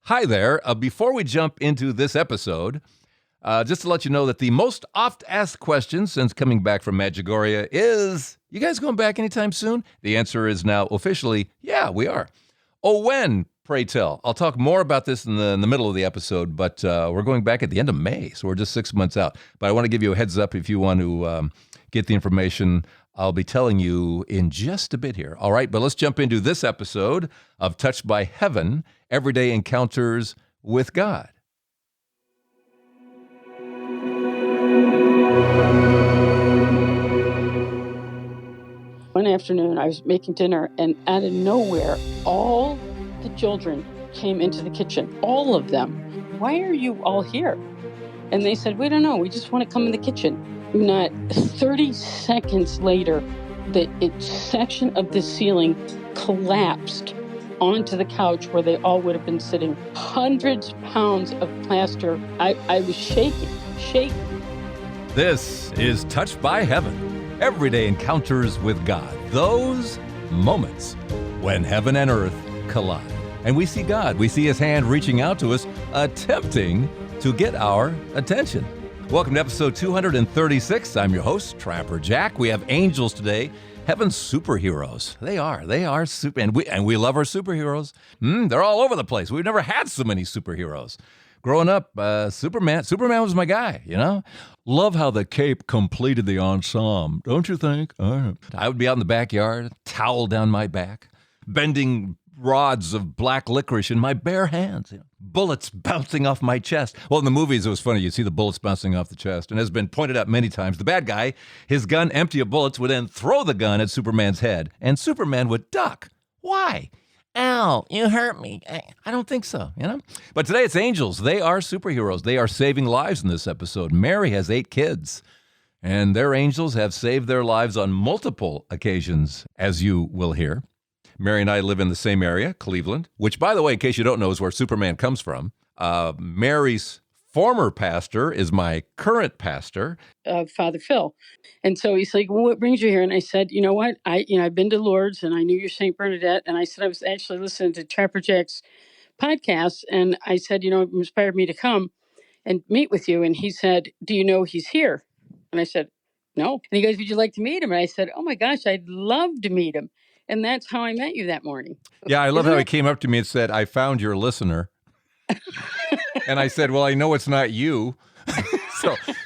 Hi there. Before we jump into this episode, just to let you know that the most oft-asked question since coming back from Medjugorje is, you guys going back anytime soon? The answer is now officially, yeah, we are. Oh, when, pray tell? I'll talk more about this in the middle of the episode, but we're going back at the end of May, so we're just 6 months out. But I want to give you a heads up if you want to get the information I'll be telling you in just a bit here. All right, but let's jump into this episode of Touched by Heaven, Everyday Encounters with God. One afternoon, I was making dinner, and out of nowhere, all the children came into the kitchen. All of them. Why are you all here? And they said, we don't know. We just want to come in the kitchen. Not 30 seconds later, the section of the ceiling collapsed onto the couch where they all would have been sitting. Hundreds of pounds of plaster. I was shaking. This is Touched by Heaven, Everyday Encounters with God. Those moments when heaven and earth collide. And we see God. We see His hand reaching out to us, attempting to get our attention. Welcome to episode 236. I'm your host, Trapper Jack. We have angels today, heaven's superheroes. They are super, and we love our superheroes. They're all over the place. We've never had so many superheroes. Growing up, Superman was my guy, you know? Love how the cape completed the ensemble, don't you think? I would be out in the backyard, towel down my back, bending rods of black licorice in my bare hands, bullets bouncing off my chest. Well, in the movies, it was funny. You see the bullets bouncing off the chest. And as has been pointed out many times, the bad guy, his gun empty of bullets, would then throw the gun at Superman's head, and Superman would duck. Why? Ow, you hurt me. I don't think so, you know? But today it's angels. They are superheroes. They are saving lives in this episode. Mary has 8 kids, and their angels have saved their lives on multiple occasions, as you will hear. Mary and I live in the same area, Cleveland, which, by the way, in case you don't know, is where Superman comes from. Mary's former pastor is my current pastor, Father Phil. And so he's like, well, what brings you here? And I said, you know what? I've been to Lourdes, and I knew you're St. Bernadette. And I said, I was actually listening to Trapper Jack's podcast. And I said, it inspired me to come and meet with you. And he said, do you know he's here? And I said, no. And he goes, would you like to meet him? And I said, oh my gosh, I'd love to meet him. And that's how I met you that morning. Yeah, I love how he came up to me and said, I found your listener. And I said, well, I know it's not you.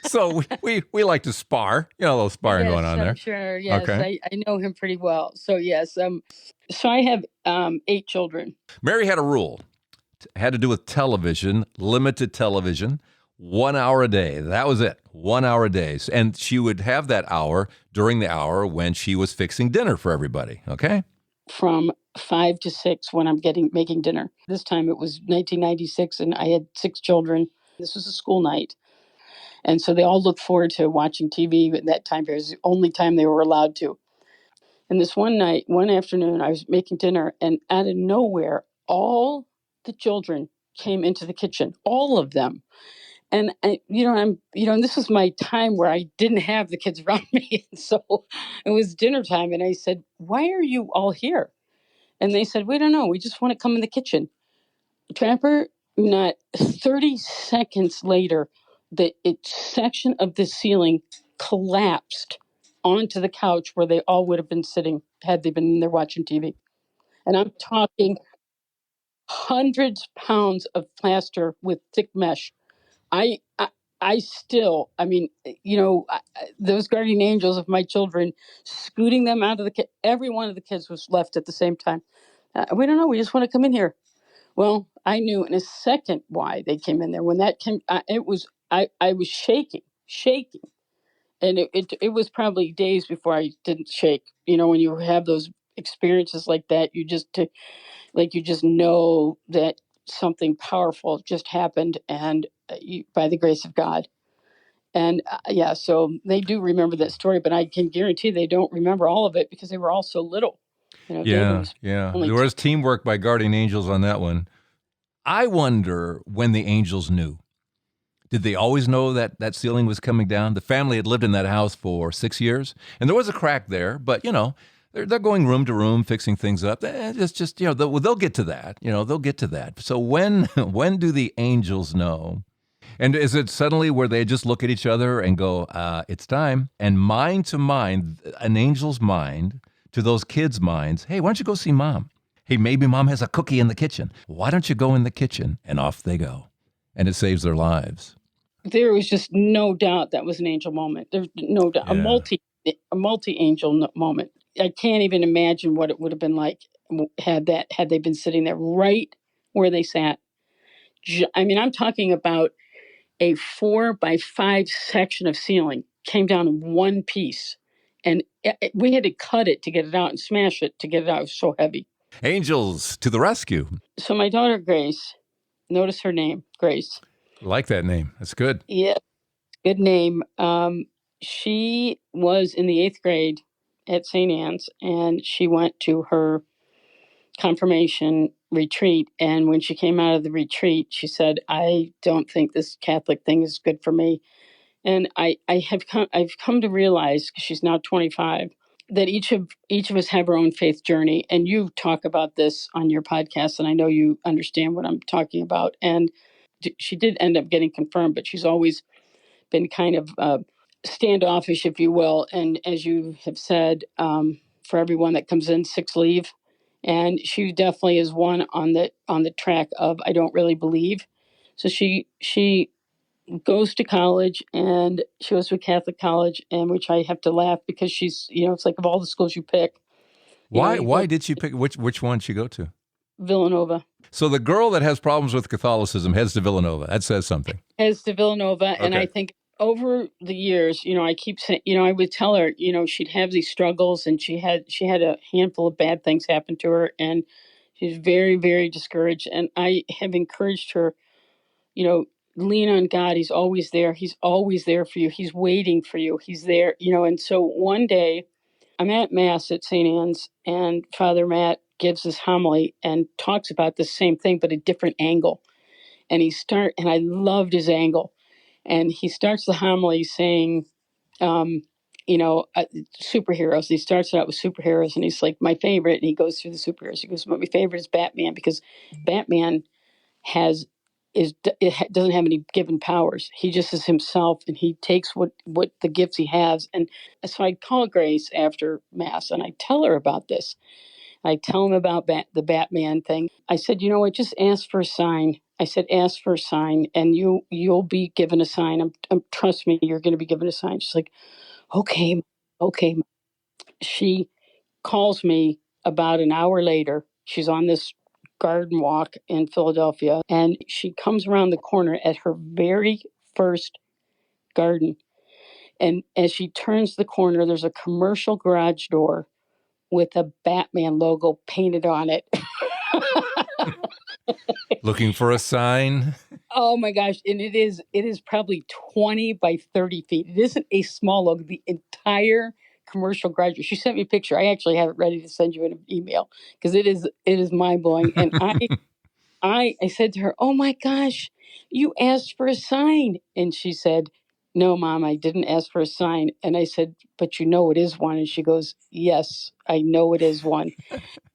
so we like to spar. A little sparring going on there. Sure, yes. Okay. I know him pretty well. So, yes. So I have 8 children. Mary had a rule. It had to do with television, limited television, 1 hour a day. That was it, 1 hour a day. And she would have that hour during the hour when she was fixing dinner for everybody, okay? From 5 to 6 when I'm making dinner. This time it was 1996, and I had 6 children. This was a school night. And so they all looked forward to watching TV at that time. It was the only time they were allowed to. And this one afternoon, I was making dinner, and out of nowhere, all the children came into the kitchen, all of them. And this was my time where I didn't have the kids around me. And so it was dinner time. And I said, why are you all here? And they said, we don't know. We just want to come in the kitchen. Trapper, not 30 seconds later, the section of the ceiling collapsed onto the couch where they all would have been sitting had they been in there watching TV. And I'm talking hundreds of pounds of plaster with thick mesh. Those guardian angels of my children, scooting them out of the kitchen. Every one of the kids was left at the same time. We don't know. We just want to come in here. Well, I knew in a second why they came in there. When that came, I was shaking. And it was probably days before I didn't shake. When you have those experiences like that, you just know that something powerful just happened, and by the grace of God. And so they do remember that story, but I can guarantee they don't remember all of it because they were all so little. Yeah. There was teamwork by guardian angels on that one. I wonder when the angels knew. Did they always know that ceiling was coming down? The family had lived in that house for 6 years, and there was a crack there, but They're going room to room, fixing things up. It's just they'll get to that. They'll get to that. So when when do the angels know? And is it suddenly where they just look at each other and go, "It's time"? And mind to mind, an angel's mind to those kids' minds. Hey, why don't you go see mom? Hey, maybe mom has a cookie in the kitchen. Why don't you go in the kitchen? And off they go, and it saves their lives. There was just no doubt that was an angel moment. There's no doubt, Yeah. a multi angel moment. I can't even imagine what it would have been like had they been sitting there right where they sat. I mean, I'm talking about a 4 by 5 section of ceiling came down in one piece, and we had to cut it to get it out and smash it to get it out. It was so heavy. Angels to the rescue. So my daughter Grace, notice her name, Grace. Like that name. That's good. Yeah, good name. She was in the 8th grade at St. Anne's, and she went to her confirmation retreat. And when she came out of the retreat, she said, "I don't think this Catholic thing is good for me." And I've come to realize, 'cause she's now 25, that each of us have our own faith journey. And you talk about this on your podcast, and I know you understand what I'm talking about. And she did end up getting confirmed, but she's always been kind of standoffish, if you will. And as you have said, for everyone that comes in, 6 leave. And she definitely is one on the track of I don't really believe. So she goes to college, and she goes to a Catholic college, and which I have to laugh because she's, it's like of all the schools you pick, Why you go why did she pick which one she go to? Villanova. So the girl that has problems with Catholicism heads to Villanova. That says something. Heads to Villanova, and I Okay. think over the years, I keep saying, I would tell her, she'd have these struggles, and she had a handful of bad things happen to her, and she's very, very discouraged. And I have encouraged her, lean on God. He's always there. He's always there for you. He's waiting for you. He's there, And so one day I'm at Mass at St. Anne's, and Father Matt gives this homily and talks about the same thing, but a different angle. And I loved his angle. And he starts the homily saying, um, superheroes. He starts it out with superheroes, and he's like, my favorite. And he goes through the superheroes. He goes, my favorite is Batman, because Batman has doesn't have any given powers. He just is himself, and he takes what the gifts he has. And so I call Grace after Mass, and I tell her about this. I tell him about the Batman thing. I said, you know what? Just ask for a sign. I said, ask for a sign, and you'll be given a sign. Trust me, you're going to be given a sign. She's like, okay, okay. She calls me about an hour later. She's on this garden walk in Philadelphia, and she comes around the corner at her very first garden. And as she turns the corner, there's a commercial garage door with a Batman logo painted on it. Looking for a sign. Oh my gosh. And it is probably 20 by 30 feet. It isn't a small logo. The entire commercial garage. She sent me a picture. I actually have it ready to send you an email because it is mind blowing. And I said to her, "Oh my gosh, you asked for a sign." And she said, "No, Mom, I didn't ask for a sign." And I said, "But you know it is one." And she goes, "Yes, I know it is one."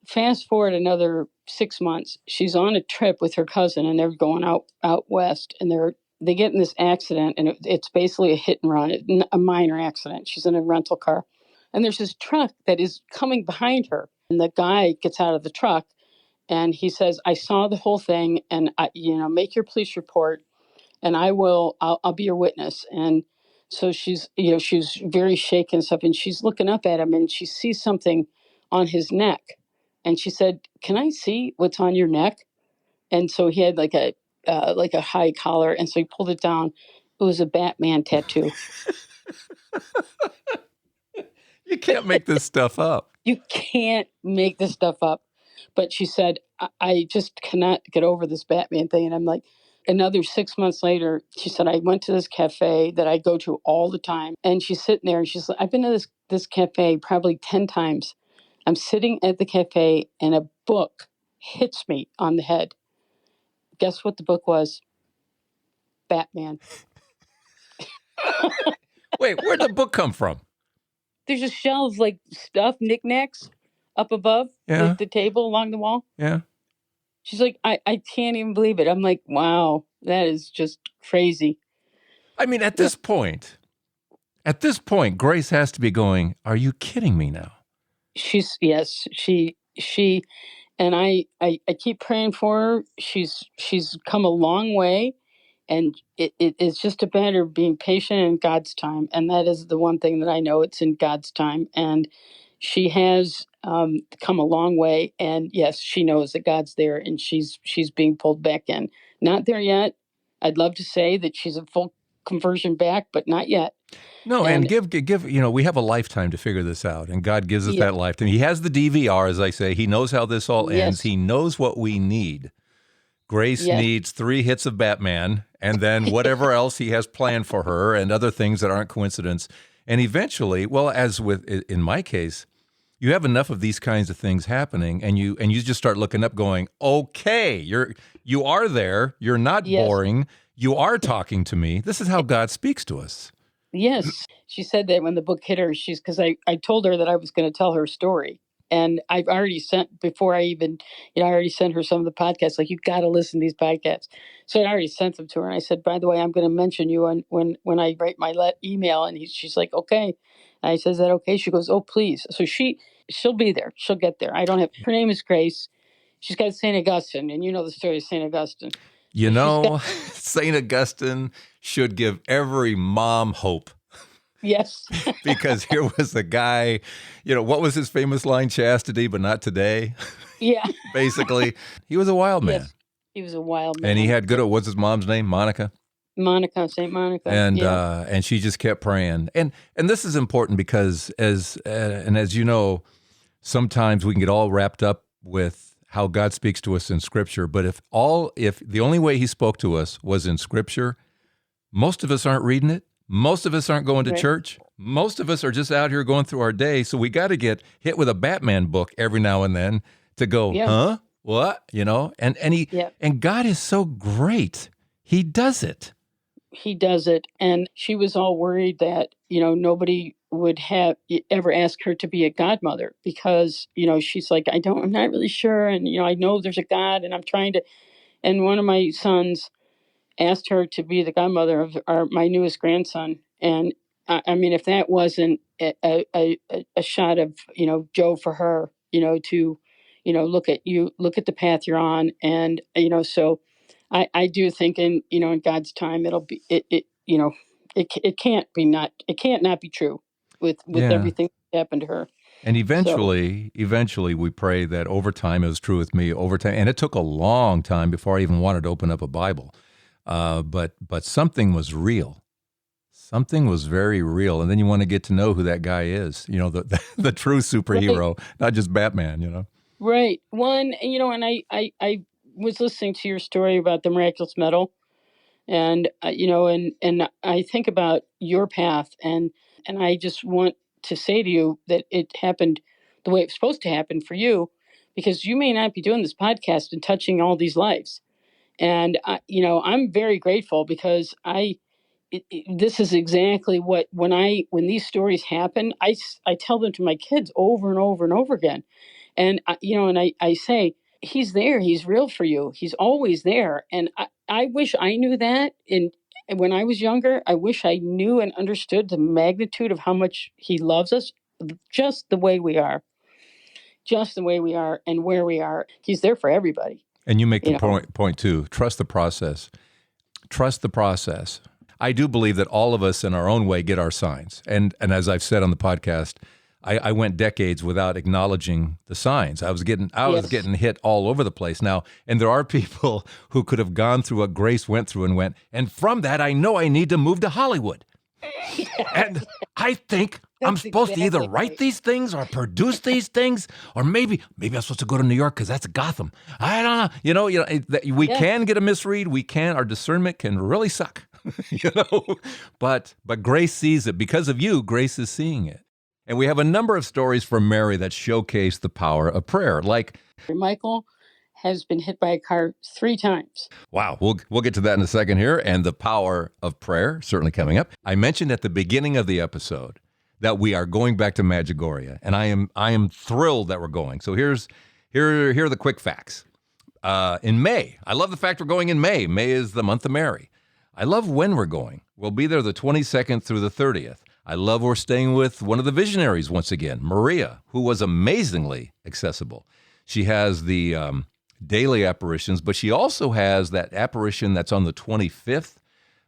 Fast forward another 6 months, she's on a trip with her cousin, and they're going out west, and they get in this accident, and it's basically a hit and run, a minor accident. She's in a rental car, and there's this truck that is coming behind her, and the guy gets out of the truck, and he says, "I saw the whole thing, and make your police report, and I'll be your witness." And so she's very shaken and stuff, and she's looking up at him, and she sees something on his neck, and she said, "Can I see what's on your neck?" And so he had like a high collar, and so he pulled it down. It was a Batman tattoo. You can't make this stuff up. You can't make this stuff up. But she said, I just cannot get over this Batman thing. And I'm like, another 6 months later, she said, I went to this cafe that I go to all the time. And she's sitting there, and she's like, I've been to this cafe probably 10 times. I'm sitting at the cafe, and a book hits me on the head. Guess what the book was? Batman. Wait, where'd the book come from? there's a shelf like stuff, knickknacks up above Yeah. the table along the wall. Yeah. She's like, I can't even believe it. I'm like, wow, that is just crazy. I mean, at this point, Grace has to be going, are you kidding me now? Yes, she, and I keep praying for her. She's come a long way, and it's just a matter of being patient in God's time. And that is the one thing that I know, it's in God's time. And she has come a long way. And yes, she knows that God's there, and she's being pulled back in. Not there yet. I'd love to say that she's a full conversion back, but not yet. No, and give, we have a lifetime to figure this out, and God gives us that lifetime. He has the DVR, as I say. He knows how this all ends. He knows what we need. Grace needs 3 hits of Batman, and then whatever else he has planned for her, and other things that aren't coincidence. And eventually, well, as with in my case, you have enough of these kinds of things happening, and you just start looking up, going, okay, you are there. You're not boring. You are talking to me. This is how God speaks to us. Yes. She said that when the book hit her, because I told her that I was going to tell her story. And I've already sent, before I even, I already sent her some of the podcasts, like, you got to listen to these podcasts. So I already sent them to her. And I said, by the way, I'm going to mention you when I write my email. And she's like, okay. And I said, is that okay? She goes, oh, please. So she'll be there. She'll get there. Her name is Grace. She's got St. Augustine. And you know the story of St. Augustine. St. Augustine should give every mom hope. Yes. Because here was a guy, what was his famous line? Chastity, but not today. Yeah. Basically, he was a wild man. Yes, he was a wild man. And he had what's his mom's name? Monica. St. Monica. And she just kept praying. And this is important because as you know, sometimes we can get all wrapped up with how God speaks to us in Scripture. But if the only way he spoke to us was in Scripture, most of us aren't reading it. Most of us aren't going to church. Most of us are just out here going through our day. So we got to get hit with a Batman book every now and then to go, huh? What? And God is so great. He does it. He does it. And she was all worried that, nobody would have ever asked her to be a godmother because, she's like, I'm not really sure. And, I know there's a God, and I'm trying to, and one of my sons asked her to be the godmother of my newest grandson. And I mean, if that wasn't a shot of, Joe for her, to, look at the path you're on. And, so I do think in God's time, it'll be, it can't not be true with everything that happened to her. And eventually we pray that over time, it was true with me over time. And it took a long time before I even wanted to open up a Bible. But something was real. Something was very real. And then you want to get to know who that guy is, the true superhero, not just Batman, Right. One, and I was listening to your story about the miraculous medal, and, and I think about your path, and I just want to say to you that it happened the way it's supposed to happen for you, because you may not be doing this podcast and touching all these lives. And, I'm very grateful because this is exactly what, when these stories happen, I tell them to my kids over and over and over again. And, I say, he's there. He's real for you. He's always there. And I wish I knew that. And when I was younger, I wish I knew and understood the magnitude of how much he loves us, just the way we are and where we are. He's there for everybody. And you make the point too. Trust the process. Trust the process. I do believe that all of us in our own way get our signs. And as I've said on the podcast, I went decades without acknowledging the signs. I was getting hit all over the place now. And there are people who could have gone through what Grace went through and went, and from that, I know I need to move to Hollywood. Yes. And I think I'm supposed to either write these things or produce these things, or maybe I'm supposed to go to New York because that's Gotham. I don't know. We can get a misread. Our discernment can really suck, But Grace sees it. Because of you, Grace is seeing it. And we have a number of stories from Mary that showcase the power of prayer. Like Michael has been hit by a car 3 times. Wow. We'll get to that in a second here. And the power of prayer, certainly coming up. I mentioned at the beginning of the episode that we are going back to Medjugorje, and I am thrilled that we're going. So here are the quick facts. In May, I love the fact we're going in May. May is the month of Mary. I love when we're going. We'll be there the 22nd through the 30th. I love we're staying with one of the visionaries once again, Maria, who was amazingly accessible. She has the daily apparitions, but she also has that apparition that's on the 25th,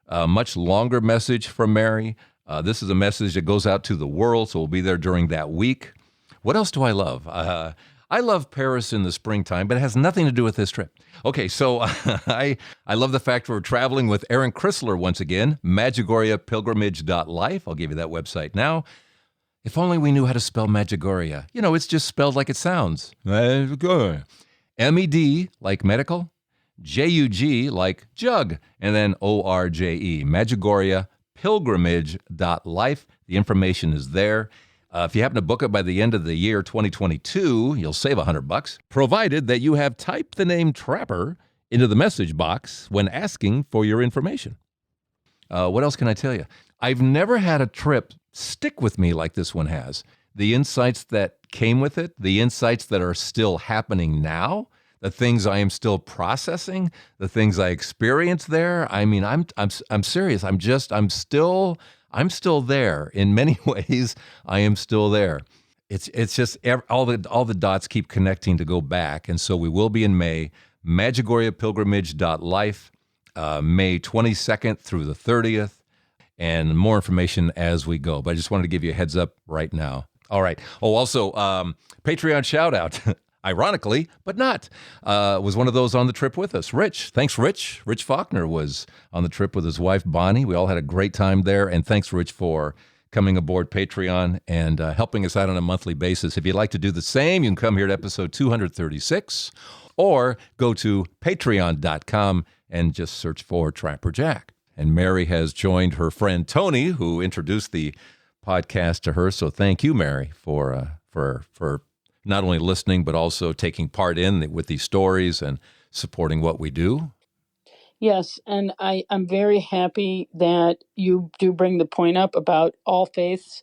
a much longer message from Mary. This is a message that goes out to the world, so we'll be there during that week. What else do I love? I love Paris in the springtime, but it has nothing to do with this trip. Okay, so I love the fact we're traveling with Aaron Chrysler once again, MedjugorjePilgrimage.life. I'll give you that website now. If only we knew how to spell Medjugorje. You know, it's just spelled like it sounds. Medjugorje. M-E-D, like medical, J-U-G, like jug, and then O-R-J-E, MedjugorjePilgrimage.life. The information is there. If you happen to book it by the end of the year 2022, you'll save $100, provided that you have typed the name Trapper into the message box when asking for your information. What else can I tell you? I've never had a trip stick with me like this one has. The insights that came with it, the insights that are still happening now, the things I am still processing, the things I experienced there. I mean, I'm serious. I'm still there in many ways. I am still there. It's just all the dots keep connecting to go back, and so we will be in May. MedjugorjePilgrimage.life, May 22nd through the 30th, and more information as we go. But I just wanted to give you a heads up right now. All right. Oh, also, Patreon shout out. Ironically, but not, was one of those on the trip with us. Rich. Thanks, Rich. Rich Faulkner was on the trip with his wife, Bonnie. We all had a great time there. And thanks, Rich, for coming aboard Patreon and helping us out on a monthly basis. If you'd like to do the same, you can come here to episode 236 or go to patreon.com and just search for Trapper Jack. And Mary has joined her friend Tony, who introduced the podcast to her. So thank you, Mary, for not only listening, but also taking part with these stories and supporting what we do. Yes, and I'm very happy that you do bring the point up about all faiths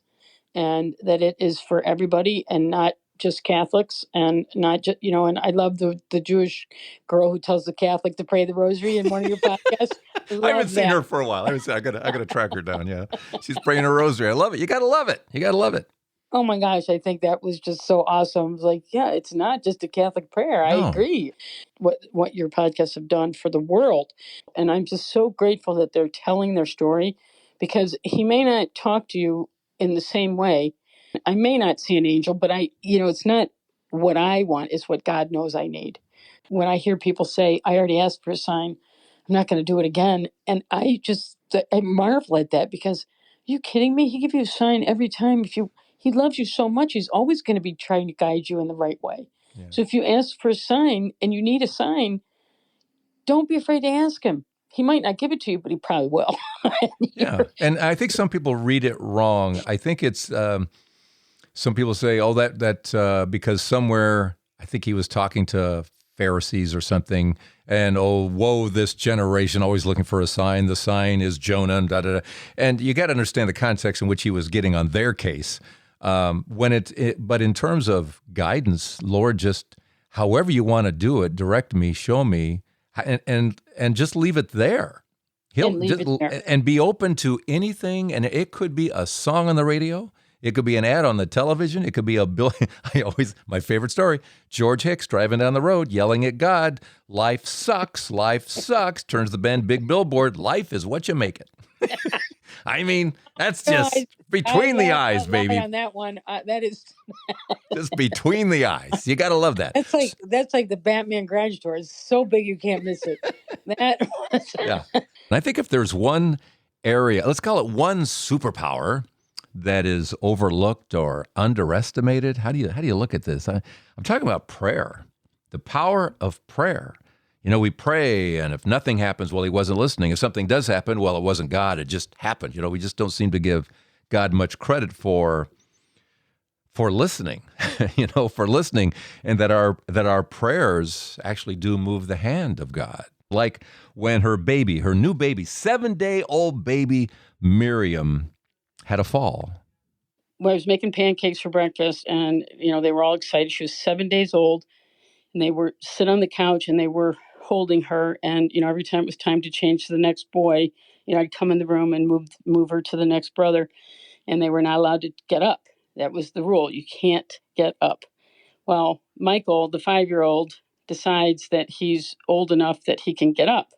and that it is for everybody and not just Catholics and not just, and I love the Jewish girl who tells the Catholic to pray the rosary in one of your podcasts. I haven't seen her for a while. I gotta track her down. Yeah, she's praying her rosary. I love it. You gotta love it. You gotta love it. Oh my gosh, I think that was just so awesome. Like, yeah, it's not just a Catholic prayer. I agree. What your podcasts have done for the world. And I'm just so grateful that they're telling their story because he may not talk to you in the same way. I may not see an angel, but it's not what I want, it's what God knows I need. When I hear people say, I already asked for a sign, I'm not going to do it again. And I marvel at that because, are you kidding me? He gives you a sign every time. He loves you so much, he's always going to be trying to guide you in the right way. Yeah. So if you ask for a sign and you need a sign, don't be afraid to ask him. He might not give it to you, but he probably will. Yeah, and I think some people read it wrong. I think it's, some people say, oh, that because somewhere, I think he was talking to Pharisees or something, and oh, woe, this generation always looking for a sign. The sign is Jonah, and da-da-da. And you got to understand the context in which he was getting on their case. But in terms of guidance, Lord, just however you want to do it, direct me, show me, and just leave it there. And be open to anything. And it could be a song on the radio. It could be an ad on the television. It could be my favorite story, George Hicks driving down the road, yelling at God, life sucks, turns the bend, big billboard, life is what you make it. I mean, that's just between the eyes, baby. On that one, that is just between the eyes. You got to love that. That's like the Batman garage door. It's so big you can't miss it. Yeah. And I think if there's one area, let's call it one superpower that is overlooked or underestimated, how do you look at this? I'm talking about prayer, the power of prayer. We pray, and if nothing happens, well, he wasn't listening. If something does happen, well, it wasn't God. It just happened. We just don't seem to give God much credit for listening, for listening, and that our prayers actually do move the hand of God. Like when her new baby, 7-day-old baby Miriam had a fall. I was making pancakes for breakfast, and they were all excited. She was 7 days old, and they were sit on the couch and they were holding her. And every time it was time to change to the next boy, I'd come in the room and move her to the next brother, and they were not allowed to get up. That was the rule. You can't get up. Well, Michael, the 5-year-old, decides that he's old enough that he can get up.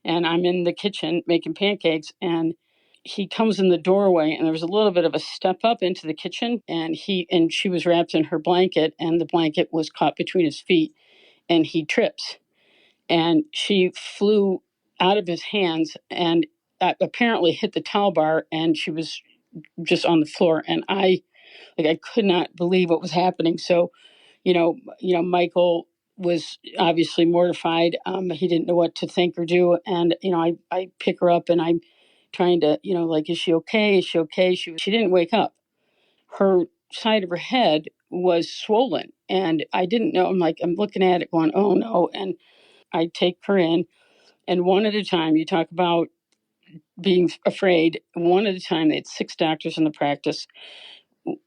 And I'm in the kitchen making pancakes, and he comes in the doorway, and there was a little bit of a step up into the kitchen, and she was wrapped in her blanket, and the blanket was caught between his feet, and he trips. And she flew out of his hands and apparently hit the towel bar, and she was just on the floor. And I could not believe what was happening. So, Michael was obviously mortified. He didn't know what to think or do. And, I pick her up, and I'm trying to, is she okay? Is she okay? She didn't wake up. Her side of her head was swollen, and I didn't know. I'm looking at it going, oh no. And I take her in, and one at a time, you talk about being afraid. One at a time, they had 6 doctors in the practice.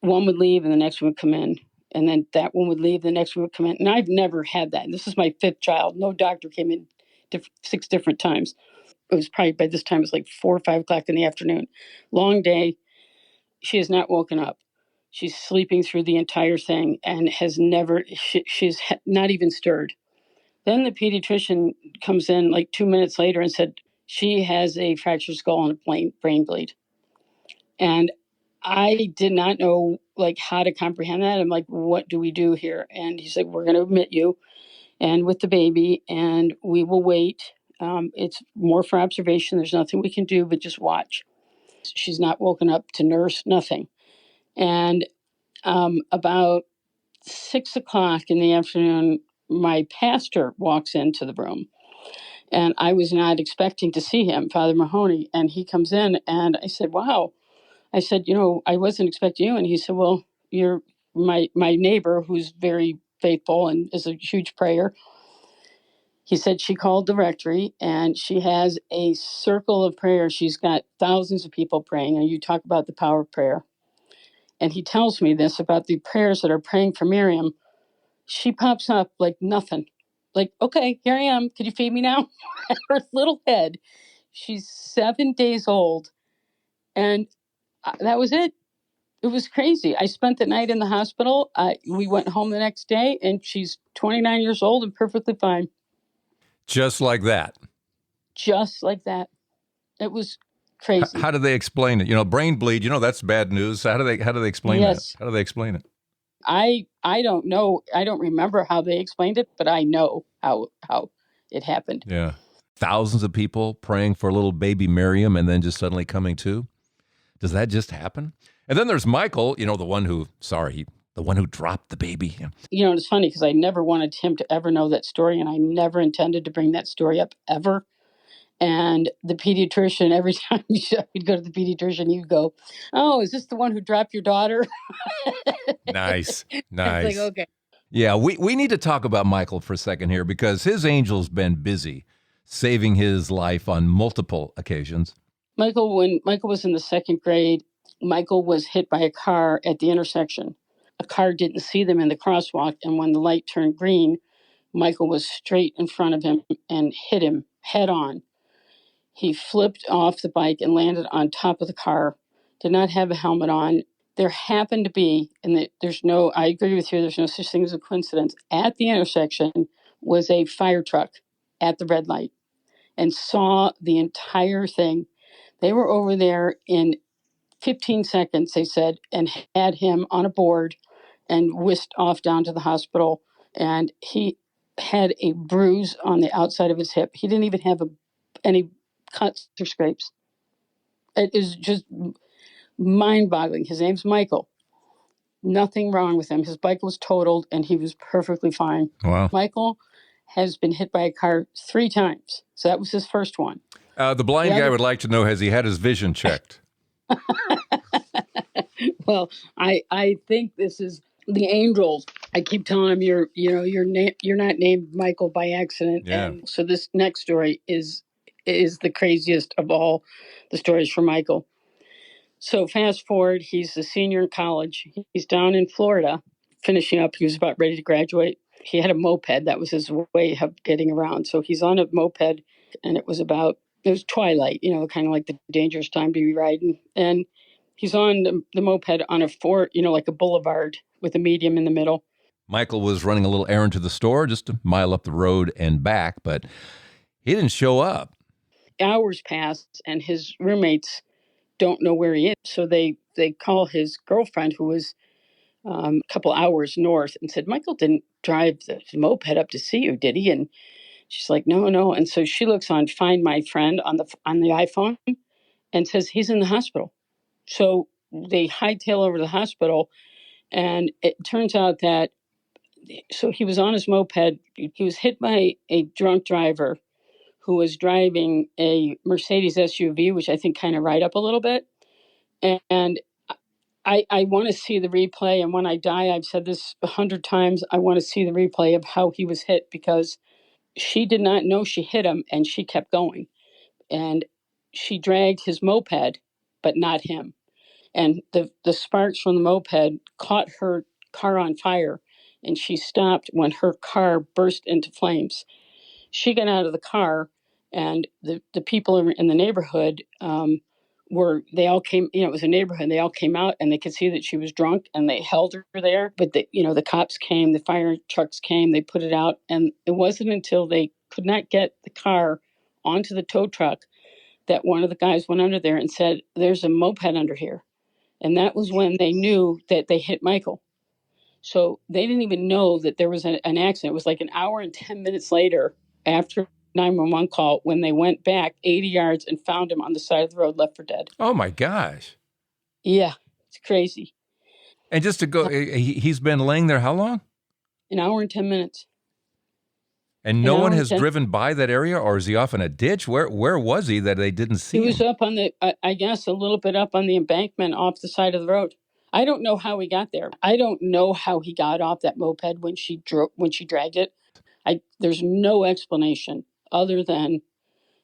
One would leave and the next one would come in. And then that one would leave, the next one would come in. And I've never had that. This is my 5th child. No doctor came in 6 different times. It was probably by this time, it was like 4 or 5 o'clock in the afternoon. Long day. She has not woken up. She's sleeping through the entire thing and has never, she's not even stirred. Then the pediatrician comes in like 2 minutes later and said, she has a fractured skull and a brain bleed. And I did not know how to comprehend that. I'm like, what do we do here? And he's like, we're going to admit you and with the baby, and we will wait. It's more for observation. There's nothing we can do but just watch. She's not woken up to nurse, nothing. And about 6 o'clock in the afternoon, my pastor walks into the room. And I was not expecting to see him, Father Mahoney. And he comes in, and I said, wow. I said, I wasn't expecting you. And he said, well, you're my neighbor, who's very faithful and is a huge prayer. He said she called the rectory, and she has a circle of prayer. She's got thousands of people praying. And you talk about the power of prayer. And he tells me this about the prayers that are praying for Miriam. She pops up like nothing. Like, okay, here I am. Could you feed me now? Her little head. She's 7 days old. And that was it. It was crazy. I spent the night in the hospital. We went home the next day, and she's 29 years old and perfectly fine. Just like that. Just like that. It was crazy. How do they explain it? Brain bleed, that's bad news. How do they explain that? How do they explain it? I don't know. I don't remember how they explained it, but I know how it happened. Yeah. Thousands of people praying for little baby Miriam and then just suddenly coming to. Does that just happen? And then there's Michael, the one who dropped the baby. It's funny because I never wanted him to ever know that story, and I never intended to bring that story up ever. And the pediatrician, every time we'd go to the pediatrician, he'd go, oh, is this the one who dropped your daughter? Nice. Like, okay. Yeah, we need to talk about Michael for a second here, because his angel's been busy saving his life on multiple occasions. When Michael was in the 2nd grade, Michael was hit by a car at the intersection. A car didn't see them in the crosswalk, and when the light turned green, Michael was straight in front of him and hit him head on. He flipped off the bike and landed on top of the car, did not have a helmet on. There happened to be, and I agree with you, there's no such thing as a coincidence. At the intersection was a fire truck at the red light and saw the entire thing. They were over there in 15 seconds, they said, and had him on a board and whisked off down to the hospital. And he had a bruise on the outside of his hip. He didn't even have any cuts or scrapes. It is just mind-boggling. His name's Michael. Nothing wrong with him. His bike was totaled, and he was perfectly fine. Wow. Michael has been hit by a car 3 times. So that was his first one. The blind guy would like to know, has he had his vision checked? Well, I think this is the angels. I keep telling him you're not named Michael by accident. Yeah. And so this next story is the craziest of all the stories for Michael. So fast forward, he's a senior in college. He's down in Florida, finishing up. He was about ready to graduate. He had a moped. That was his way of getting around. So he's on a moped, and it was twilight, kind of like the dangerous time to be riding. And he's on the moped on like a boulevard with a medium in the middle. Michael was running a little errand to the store, just a mile up the road and back, but he didn't show up. Hours passed, and his roommates don't know where he is. So they call his girlfriend, who was a couple hours north, and said, Michael didn't drive the moped up to see you, did he? And she's like, no. And so she looks on Find My Friend on the iPhone and says, he's in the hospital. So they hightail over to the hospital, and it turns out that he was on his moped. He was hit by a drunk driver who was driving a Mercedes SUV, which I think kind of right up a little bit. And I want to see the replay. And when I die, I've said this 100 times, I want to see the replay of how he was hit, because she did not know she hit him, and she kept going. And she dragged his moped, but not him. And the sparks from the moped caught her car on fire, and she stopped when her car burst into flames. She got out of the car, and the people in the neighborhood they all came, it was a neighborhood. They all came out, and they could see that she was drunk, and they held her there. But the cops came, the fire trucks came, they put it out. And it wasn't until they could not get the car onto the tow truck that one of the guys went under there and said, there's a moped under here. And that was when they knew that they hit Michael. So they didn't even know that there was an accident. It was like an hour and 10 minutes later, after 911 call, when they went back 80 yards and found him on the side of the road, left for dead. Oh, my gosh. Yeah, it's crazy. And just to go, he's been laying there how long? An hour and 10 minutes. And no one has driven by that area, or is he off in a ditch? Where was he that they didn't see him? He was up on I guess, a little bit up on the embankment off the side of the road. I don't know how he got there. I don't know how he got off that moped when she dragged it. There's no explanation other than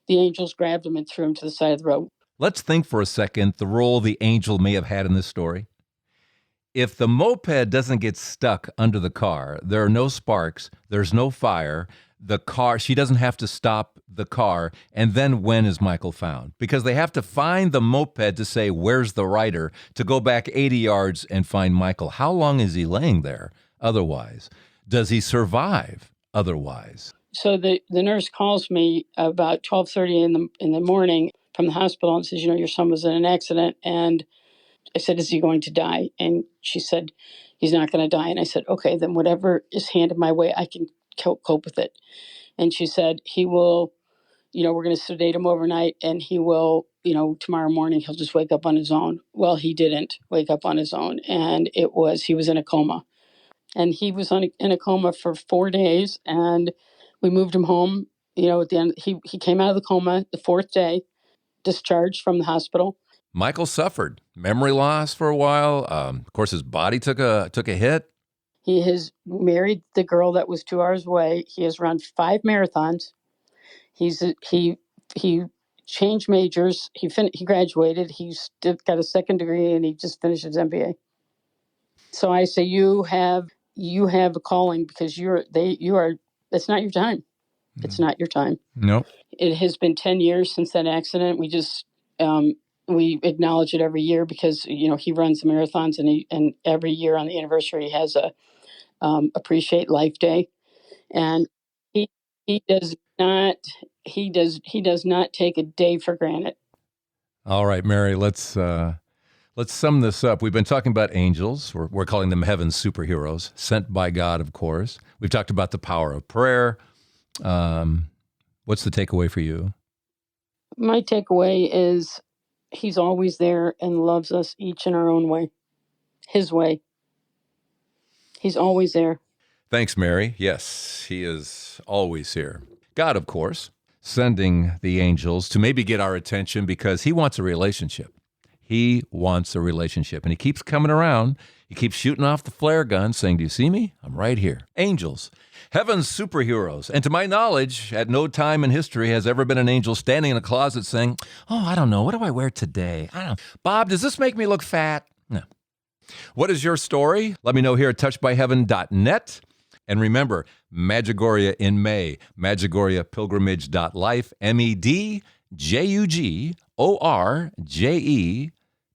the angels grabbed him and threw him to the side of the road. Let's think for a second the role the angel may have had in this story. If the moped doesn't get stuck under the car, there are no sparks, there's no fire, she doesn't have to stop the car, and then when is Michael found? Because they have to find the moped to say, where's the rider, to go back 80 yards and find Michael. How long is he laying there otherwise? Does he survive otherwise? So the nurse calls me about 12:30 in the morning from the hospital and says, your son was in an accident. And I said, is he going to die? And she said, he's not going to die. And I said, okay, then whatever is handed my way, I can cope with it. And she said, he will, we're going to sedate him overnight, and he will, tomorrow morning, he'll just wake up on his own. Well, he didn't wake up on his own. And he was in a coma. And he was in a coma for 4 days. And we moved him home. At the end, he came out of the coma the 4th day, discharged from the hospital. Michael suffered memory loss for a while. Of course, his body took a hit. He has married the girl that was 2 hours away. He has run 5 marathons. He changed majors. He graduated. He's got a second degree, and he just finished his MBA. So I say, you have a calling, because it's not your time. It's not your time. No. It has been 10 years since that accident. We just we acknowledge it every year, because he runs the marathons, and every year on the anniversary he has a Appreciate Life Day, and he does not take a day for granted. All right, Mary, let's sum this up. We've been talking about angels. We're calling them heaven's superheroes, sent by God, of course. We've talked about the power of prayer. What's the takeaway for you? My takeaway is he's always there and loves us each in our own way, his way. He's always there. Thanks, Mary. Yes, he is always here. God, of course, sending the angels to maybe get our attention because he wants a relationship. He wants a relationship, and he keeps coming around. He keeps shooting off the flare gun, saying, do you see me? I'm right here. Angels, heaven's superheroes. And to my knowledge, at no time in history has ever been an angel standing in a closet saying, oh, I don't know, what do I wear today? I don't know. Bob, does this make me look fat? No. What is your story? Let me know here at touchedbyheaven.net. And remember, Medjugorje in May, Medjugorje pilgrimage.life, Medjugorje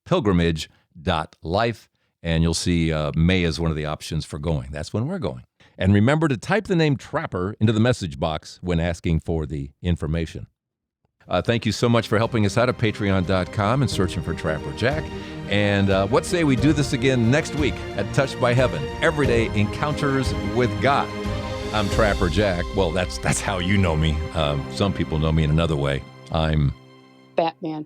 pilgrimage.life. And you'll see May is one of the options for going. That's when we're going. And remember to type the name Trapper into the message box when asking for the information. Thank you so much for helping us out at patreon.com and searching for Trapper Jack. And what say we do this again next week at Touched by Heaven, Everyday Encounters with God. I'm Trapper Jack. Well, that's how you know me. Some people know me in another way. I'm Batman.